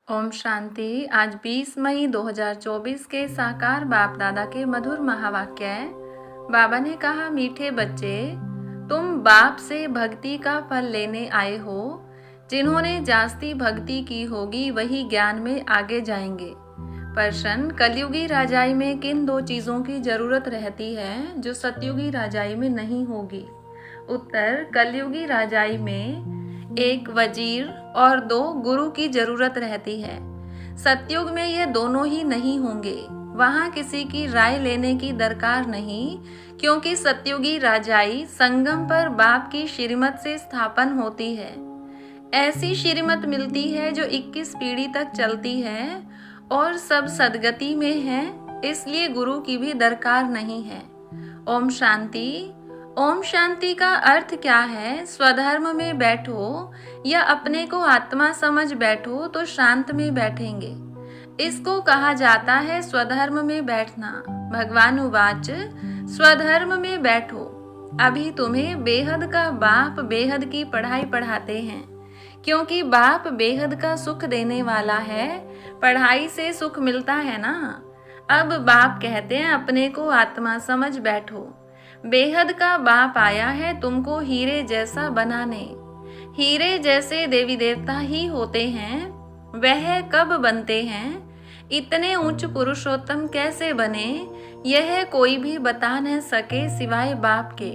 ओम शांति। आज 20 मई 2024 के साकार बाप दादा के मधुर महावाक्य है। बाबा ने कहा, मीठे बच्चे, तुम बाप से भक्ति का फल लेने आए हो। जिन्होंने जास्ती भक्ति की होगी वही ज्ञान में आगे जाएंगे। प्रश्न, कलयुगी राजाई में किन दो चीजों की जरूरत रहती है जो सतयुगी राजाई में नहीं होगी? उत्तर, कलयुगी राजाई में 1 वजीर और 2 गुरु की जरूरत रहती है। सतयुग में ये दोनों ही नहीं होंगे। वहाँ किसी की राय लेने की दरकार नहीं, क्योंकि सतयुगी राजाई संगम पर बाप की श्रीमत से स्थापन होती है। ऐसी श्रीमत मिलती है जो 21 पीढ़ी तक चलती है और सब सदगति में है, इसलिए गुरु की भी दरकार नहीं है। ओम शांति। ओम शांति का अर्थ क्या है? स्वधर्म में बैठो या अपने को आत्मा समझ बैठो तो शांत में बैठेंगे। इसको कहा जाता है स्वधर्म में बैठना। भगवान उवाच, स्वधर्म में बैठो। अभी तुम्हें बेहद का बाप बेहद की पढ़ाई पढ़ाते हैं, क्योंकि बाप बेहद का सुख देने वाला है। पढ़ाई से सुख मिलता है ना। अब बाप कहते हैं अपने को आत्मा समझ बैठो। बेहद का बाप आया है तुमको हीरे जैसा बनाने। हीरे जैसे देवी देवता ही होते हैं, वह कब बनते हैं? इतने उच्च पुरुषोत्तम कैसे बने, यह कोई भी बता न सके सिवाय बाप के।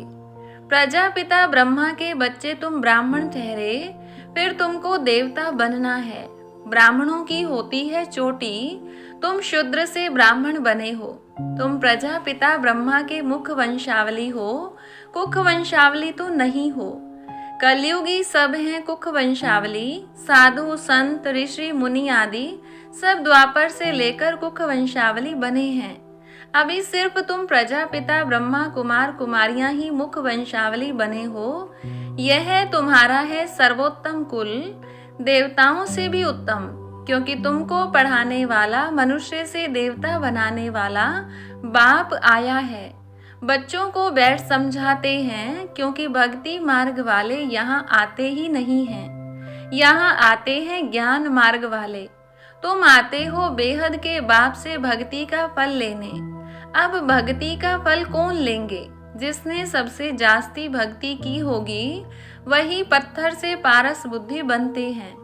प्रजापिता ब्रह्मा के बच्चे तुम ब्राह्मण ठहरे, फिर तुमको देवता बनना है। ब्राह्मणों की होती है चोटी, तुम शूद्र से ब्राह्मण बने हो। तुम प्रजापिता ब्रह्मा के मुख वंशावली हो, कुख वंशावली तो नहीं हो। कलयुगी सब हैं कुख वंशावली। साधु संत ऋषि मुनि आदि सब द्वापर से लेकर कुख वंशावली बने हैं। अभी सिर्फ तुम प्रजापिता ब्रह्मा कुमार कुमारियां ही मुख वंशावली बने हो। यह तुम्हारा है सर्वोत्तम कुल, देवताओं से भी उत्तम, क्योंकि तुमको पढ़ाने वाला, मनुष्य से देवता बनाने वाला बाप आया है। बच्चों को बैठ समझाते हैं, क्योंकि भक्ति मार्ग वाले यहाँ आते ही नहीं हैं। यहाँ आते हैं ज्ञान मार्ग वाले। तुम आते हो बेहद के बाप से भक्ति का फल लेने। अब भक्ति का फल कौन लेंगे? जिसने सबसे जास्ती भक्ति की होगी वही पत्थर से पारस बुद्धि बनते हैं।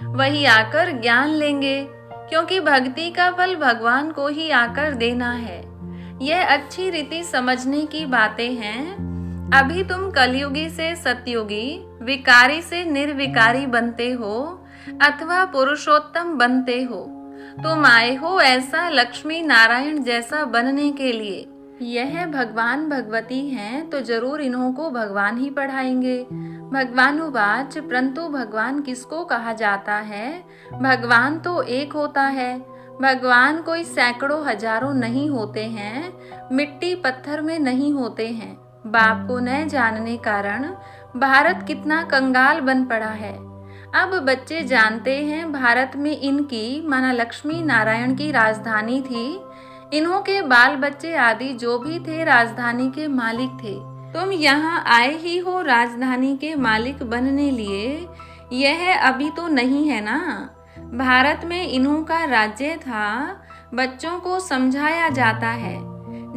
वही आकर ज्ञान लेंगे, क्योंकि भक्ति का फल भगवान को ही आकर देना है। यह अच्छी रीति समझने की बातें हैं। अभी तुम कलयुगी से सतयुगी, विकारी से निर्विकारी बनते हो अथवा पुरुषोत्तम बनते हो। तुम आए हो ऐसा लक्ष्मी नारायण जैसा बनने के लिए। यह भगवान भगवती हैं तो जरूर इन्हों को भगवान ही पढ़ाएंगे। भगवान उवाच, परंतु भगवान किसको कहा जाता है? भगवान तो एक होता है। भगवान कोई सैकड़ों हजारों नहीं होते हैं, मिट्टी पत्थर में नहीं होते हैं। बाप को न जानने कारण भारत कितना कंगाल बन पड़ा है। अब बच्चे जानते हैं भारत में इनकी माना लक्ष्मी नारायण की राजधानी थी। इन्हों के बाल बच्चे आदि जो भी थे राजधानी के मालिक थे। तुम यहाँ आए ही हो राजधानी के मालिक बनने लिए। यह अभी तो नहीं है ना। भारत में इन्हों का राज्य था। बच्चों को समझाया जाता है,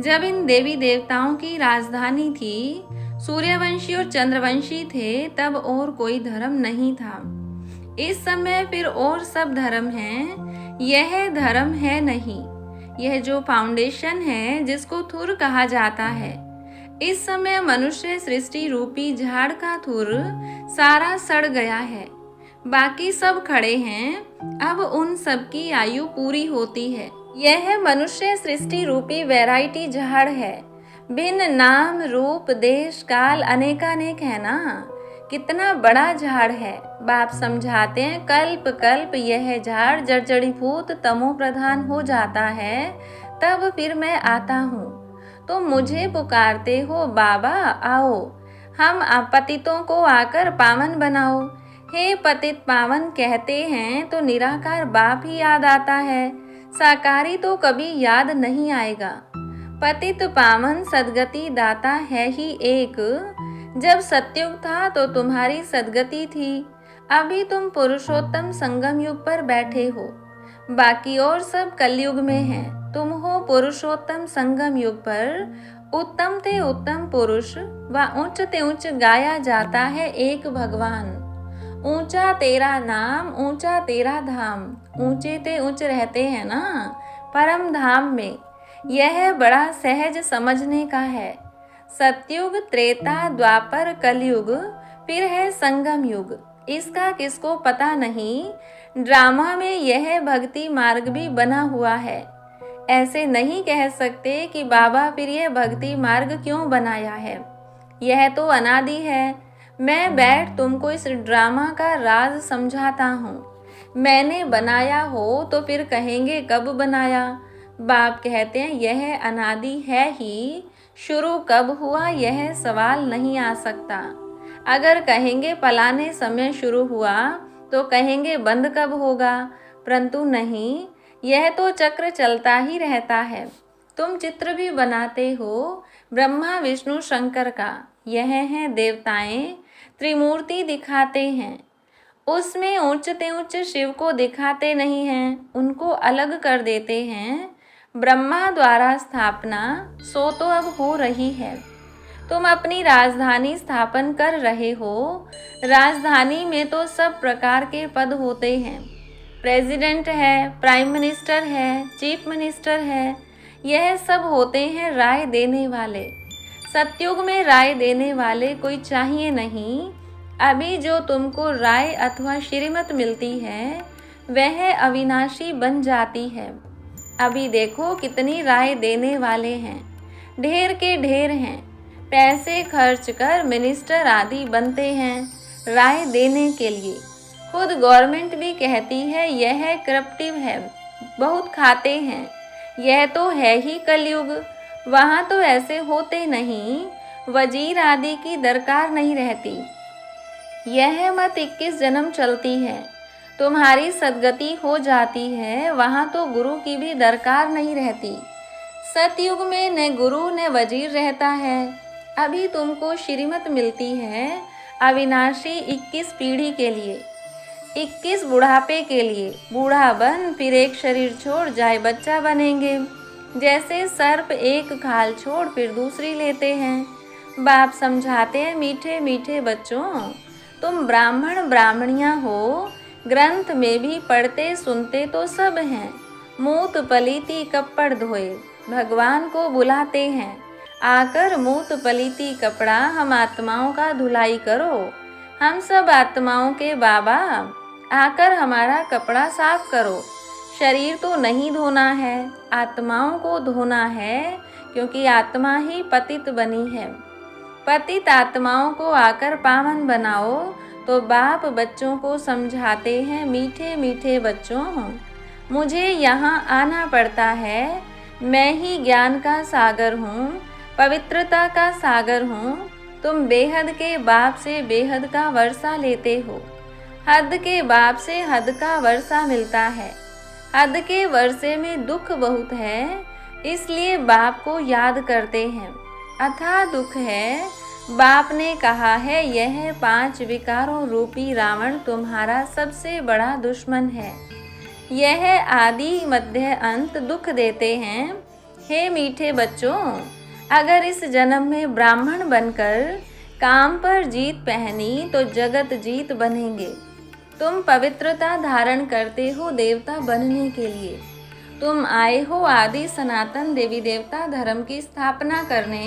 जब इन देवी देवताओं की राजधानी थी, सूर्यवंशी और चंद्रवंशी थे, तब और कोई धर्म नहीं था। इस समय फिर और सब धर्म हैं। यह धर्म है नहीं। यह जो फाउंडेशन है, जिसको थुर कहा जाता है, इस समय मनुष्य सृष्टि रूपी झाड़ का थुर सारा सड़ गया है। बाकी सब खड़े हैं। अब उन सब की आयु पूरी होती है। यह मनुष्य सृष्टि रूपी वैरायटी झाड़ है। भिन्न नाम रूप देश काल अनेकानेक है ना। कितना बड़ा झाड़ है। बाप समझाते हैं, कल्प कल्प यह झाड़ जर्जड़ीभूत तमो प्रधान हो जाता है, तब फिर मैं आता हूँ। तो मुझे पुकारते हो, बाबा आओ, हम पतितों को आकर पावन बनाओ। हे पतित पावन कहते हैं तो निराकार बाप ही याद आता है। साकारी तो कभी याद नहीं आएगा। पतित पावन सदगति दाता है ही एक। जब सतयुग था तो तुम्हारी सदगति थी। अभी तुम पुरुषोत्तम संगम युग पर बैठे हो। बाकी और सब कलयुग में हैं। तुम हो पुरुषोत्तम संगम युग पर उत्तम ते उत्तम पुरुष व उच्च ते उच्च गाया जाता है एक भगवान। ऊंचा तेरा नाम ऊंचा तेरा धाम, ऊंचे ते उच्च रहते हैं ना परम धाम में। यह बड़ा सहज समझने का है। सतयुग त्रेता द्वापर कलयुग फिर है संगम युग, इसका किसको पता नहीं। ड्रामा में यह भक्ति मार्ग भी बना हुआ है। ऐसे नहीं कह सकते कि बाबा फिर यह भक्ति मार्ग क्यों बनाया है, यह तो अनादि है। मैं बैठ तुमको इस ड्रामा का राज समझाता हूँ। मैंने बनाया हो तो फिर कहेंगे कब बनाया। बाप कहते हैं यह अनादि है ही, शुरू कब हुआ यह सवाल नहीं आ सकता। अगर कहेंगे फलाने समय शुरू हुआ तो कहेंगे बंद कब होगा, परंतु नहीं, यह तो चक्र चलता ही रहता है। तुम चित्र भी बनाते हो ब्रह्मा विष्णु शंकर का, यह है देवताएं त्रिमूर्ति दिखाते हैं। उसमें उच्चते उच्च शिव को दिखाते नहीं हैं, उनको अलग कर देते हैं। ब्रह्मा द्वारा स्थापना सो तो अब हो रही है। तुम अपनी राजधानी स्थापन कर रहे हो। राजधानी में तो सब प्रकार के पद होते हैं। प्रेसिडेंट है, प्राइम मिनिस्टर है, चीफ मिनिस्टर है, यह सब होते हैं राय देने वाले। सतयुग में राय देने वाले कोई चाहिए नहीं। अभी जो तुमको राय अथवा श्रीमत मिलती है वह अविनाशी बन जाती है। अभी देखो कितनी राय देने वाले हैं, ढेर के ढेर हैं। पैसे खर्च कर मिनिस्टर आदि बनते हैं राय देने के लिए। खुद गवर्नमेंट भी कहती है यह करप्टिव है, बहुत खाते हैं। यह तो है ही कलयुग, वहाँ तो ऐसे होते नहीं। वजीर आदि की दरकार नहीं रहती। यह मत 21 जन्म चलती है, तुम्हारी सदगति हो जाती है। वहाँ तो गुरु की भी दरकार नहीं रहती। सतयुग में न गुरु न वजीर रहता है। अभी तुमको श्रीमत मिलती है अविनाशी 21 पीढ़ी के लिए, 21 बुढ़ापे के लिए। बूढ़ा बन फिर एक शरीर छोड़ जाए बच्चा बनेंगे। जैसे सर्प एक खाल छोड़ फिर दूसरी लेते हैं। बाप समझाते हैं मीठे मीठे बच्चों, तुम ब्राह्मण ब्राह्मणियाँ हो, ग्रंथ में भी पढ़ते सुनते तो सब हैं। मूत पलीती कपड़ धोए भगवान को बुलाते हैं। आकर मूत पलीती कपड़ा हम आत्माओं का धुलाई करो। हम सब आत्माओं के बाबा, आकर हमारा कपड़ा साफ करो। शरीर तो नहीं धोना है, आत्माओं को धोना है, क्योंकि आत्मा ही पतित बनी है। पतित आत्माओं को आकर पावन बनाओ। तो बाप बच्चों को समझाते हैं मीठे मीठे बच्चों, मुझे यहाँ आना पड़ता है। मैं ही ज्ञान का सागर हूँ, पवित्रता का सागर हूँ। तुम बेहद के बाप से बेहद का वर्षा लेते हो। हद के बाप से हद का वर्षा मिलता है। हद के वर्षे में दुख बहुत है, इसलिए बाप को याद करते हैं। अथाह दुख है। बाप ने कहा है यह 5 विकारों रूपी रावण तुम्हारा सबसे बड़ा दुश्मन है। यह आदि मध्य अंत दुख देते हैं। हे मीठे बच्चों, अगर इस जन्म में ब्राह्मण बनकर काम पर जीत पहनी तो जगत जीत बनेंगे। तुम पवित्रता धारण करते हो देवता बनने के लिए। तुम आए हो आदि सनातन देवी देवता धर्म की स्थापना करने।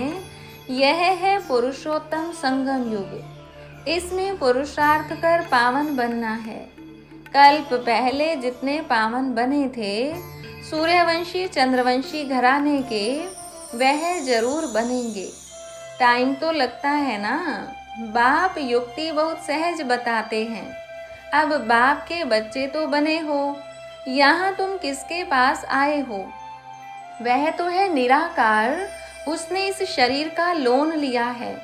यह है पुरुषोत्तम संगम युग। इसमें पुरुषार्थ कर पावन बनना है। कल्प पहले जितने पावन बने थे सूर्यवंशी चंद्रवंशी घराने के, वह जरूर बनेंगे। टाइम तो लगता है ना। बाप युक्ति बहुत सहज बताते हैं। अब बाप के बच्चे तो बने हो, यहाँ तुम किसके पास आए हो? वह तो है निराकार, उसने इस शरीर का लोन लिया है।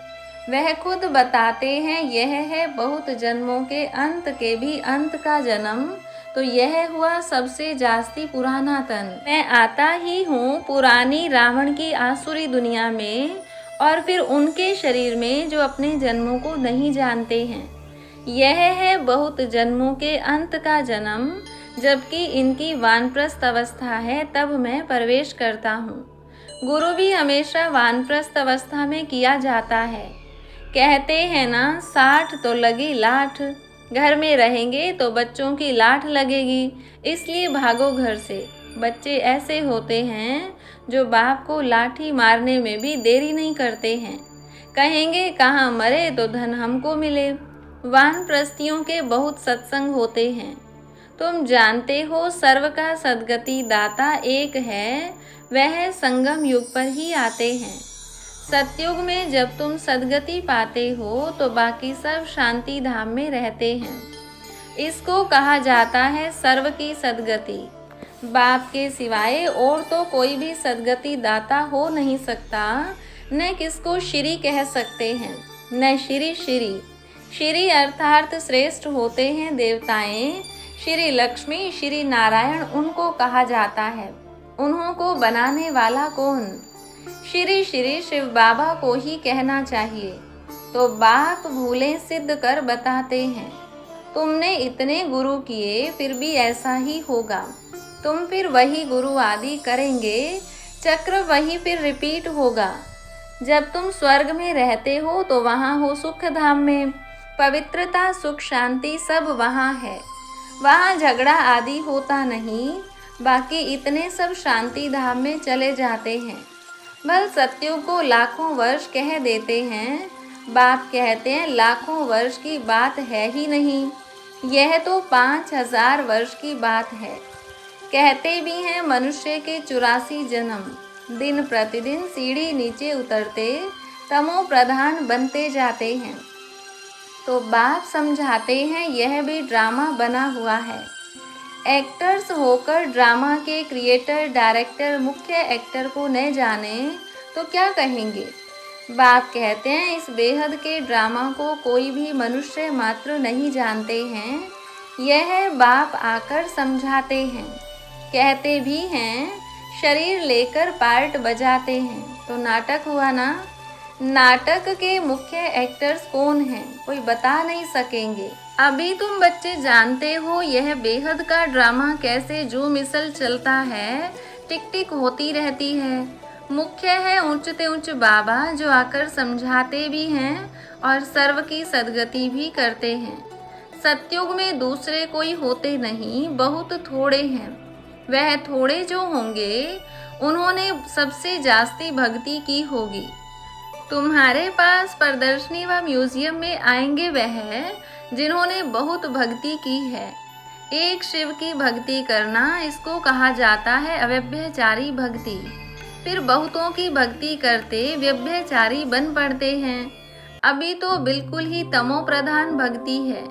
वह खुद बताते हैं यह है बहुत जन्मों के अंत के भी अंत का जन्म। तो यह हुआ सबसे जास्ती पुराना तन। मैं आता ही हूँ पुरानी रावण की आसुरी दुनिया में, और फिर उनके शरीर में जो अपने जन्मों को नहीं जानते हैं। यह है बहुत जन्मों के अंत का जन्म। जबकि इनकी वानप्रस्थ अवस्था है तब मैं प्रवेश करता हूँ। गुरु भी हमेशा वानप्रस्थ अवस्था में किया जाता है। कहते हैं ना, 60 तो लगी लाठ, घर में रहेंगे तो बच्चों की लाठ लगेगी, इसलिए भागो घर से। बच्चे ऐसे होते हैं जो बाप को लाठी मारने में भी देरी नहीं करते हैं। कहेंगे कहाँ मरे तो धन हमको मिले। वानप्रस्थियों के बहुत सत्संग होते हैं। तुम जानते हो सर्व का सद्गति दाता एक है, वह संगम युग पर ही आते हैं। सतयुग में जब तुम सद्गति पाते हो तो बाकी सब शांति धाम में रहते हैं। इसको कहा जाता है सर्व की सद्गति। बाप के सिवाय और तो कोई भी सद्गति दाता हो नहीं सकता। न किसको श्री कह सकते हैं, न श्री श्री। श्री अर्थात श्रेष्ठ होते हैं देवताएं। श्री लक्ष्मी, श्री नारायण उनको कहा जाता है। उन्हों को बनाने वाला कौन? श्री श्री शिव बाबा को ही कहना चाहिए। तो बाप भूले सिद्ध कर बताते हैं। तुमने इतने गुरु किए फिर भी ऐसा ही होगा। तुम फिर वही गुरु आदि करेंगे, चक्र वही फिर रिपीट होगा। जब तुम स्वर्ग में रहते हो तो वहाँ हो सुख धाम में। पवित्रता, सुख, शांति सब वहाँ है। वहाँ झगड़ा आदि होता नहीं। बाकी इतने सब शांति धाम में चले जाते हैं। बल सत्युग को लाखों वर्ष कह देते हैं। बाप कहते हैं लाखों वर्ष की बात है ही नहीं, यह तो 5000 वर्ष की बात है। कहते भी हैं मनुष्य के 84 जन्म। दिन प्रतिदिन सीढ़ी नीचे उतरते तमो प्रधान बनते जाते हैं। तो बाप समझाते हैं यह भी ड्रामा बना हुआ है। एक्टर्स होकर ड्रामा के क्रिएटर, डायरेक्टर, मुख्य एक्टर को न जाने तो क्या कहेंगे? बाप कहते हैं इस बेहद के ड्रामा को कोई भी मनुष्य मात्र नहीं जानते हैं। यह बाप आकर समझाते हैं। कहते भी हैं शरीर लेकर पार्ट बजाते हैं। तो नाटक हुआ ना। नाटक के मुख्य एक्टर्स कौन हैं? कोई बता नहीं सकेंगे। अभी तुम बच्चे जानते हो यह बेहद का ड्रामा कैसे जो मिसल चलता है, टिक टिक होती रहती है। मुख्य है ऊंचते ऊंच बाबा जो आकर समझाते भी हैं और सर्व की सद्गति भी करते हैं। सतयुग में दूसरे कोई होते नहीं, बहुत थोड़े हैं। वह थोड़े जो होंगे उन्होंने सबसे जास्ती भक्ति की होगी। तुम्हारे पास प्रदर्शनी व म्यूजियम में आएंगे वह जिन्होंने बहुत भक्ति की है। एक शिव की भक्ति करना, इसको कहा जाता है अव्यभिचारी भक्ति। फिर बहुतों की भक्ति करते व्यभिचारी बन पड़ते हैं। अभी तो बिल्कुल ही तमो प्रधान भक्ति है।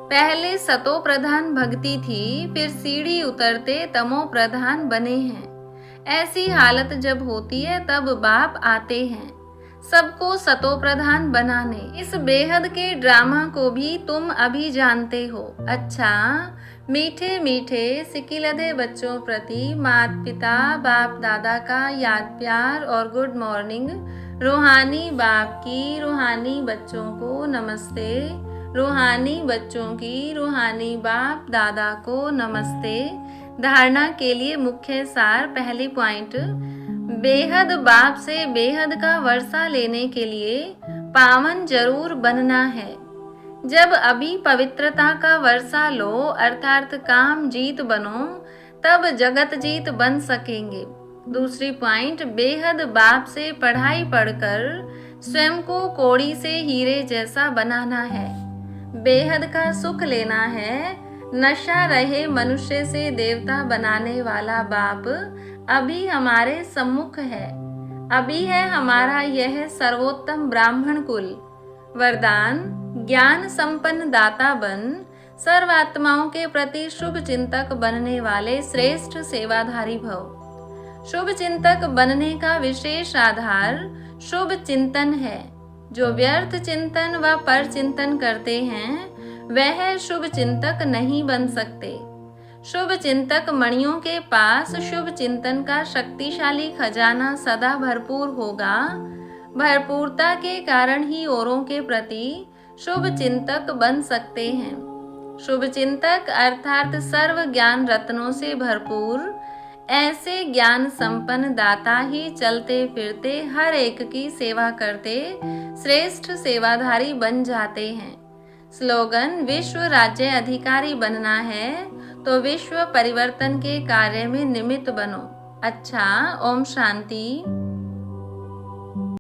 पहले सतो प्रधान भक्ति थी, फिर सीढ़ी उतरते तमो प्रधान बने हैं। ऐसी हालत जब होती है तब बाप आते हैं सबको सतो प्रधान बनाने। इस बेहद के ड्रामा को भी तुम अभी जानते हो। अच्छा, मीठे मीठे सिकिलधे बच्चों प्रति माता पिता बाप दादा का याद प्यार और गुड मॉर्निंग। रूहानी बाप की रूहानी बच्चों को नमस्ते। रूहानी बच्चों की रूहानी बाप दादा को नमस्ते। धारणा के लिए मुख्य सार। पहली पॉइंट, बेहद बाप से बेहद का वर्षा लेने के लिए पावन जरूर बनना है। जब अभी पवित्रता का वर्षा लो अर्थात काम जीत बनो, तब जगत जीत बन सकेंगे। दूसरी पॉइंट, बेहद बाप से पढ़ाई पढ़कर स्वयं को कौड़ी से हीरे जैसा बनाना है। बेहद का सुख लेना है। नशा रहे मनुष्य से देवता बनाने वाला बाप अभी हमारे सम्मुख है। अभी है हमारा यह सर्वोत्तम ब्राह्मण कुल। वरदान, ज्ञान संपन्न दाता बन, सर्वात्माओं के प्रति शुभ चिंतक बनने वाले श्रेष्ठ सेवाधारी भव। शुभ चिंतक बनने का विशेष आधार शुभ चिंतन है। जो व्यर्थ चिंतन व पर चिंतन करते हैं वह शुभ चिंतक नहीं बन सकते। शुभ चिंतक मणियों के पास शुभ चिंतन का शक्तिशाली खजाना सदा भरपूर होगा। भरपूरता के कारण ही औरों के प्रति शुभ चिंतक बन सकते हैं। शुभचिंतक अर्थात सर्व ज्ञान रत्नों से भरपूर ऐसे ज्ञान संपन्न दाता ही चलते फिरते हर एक की सेवा करते श्रेष्ठ सेवाधारी बन जाते हैं। स्लोगन: विश्व राज्य अधिकारी बनना है तो विश्व परिवर्तन के कार्य में निमित्त बनो। अच्छा, ओम शांति।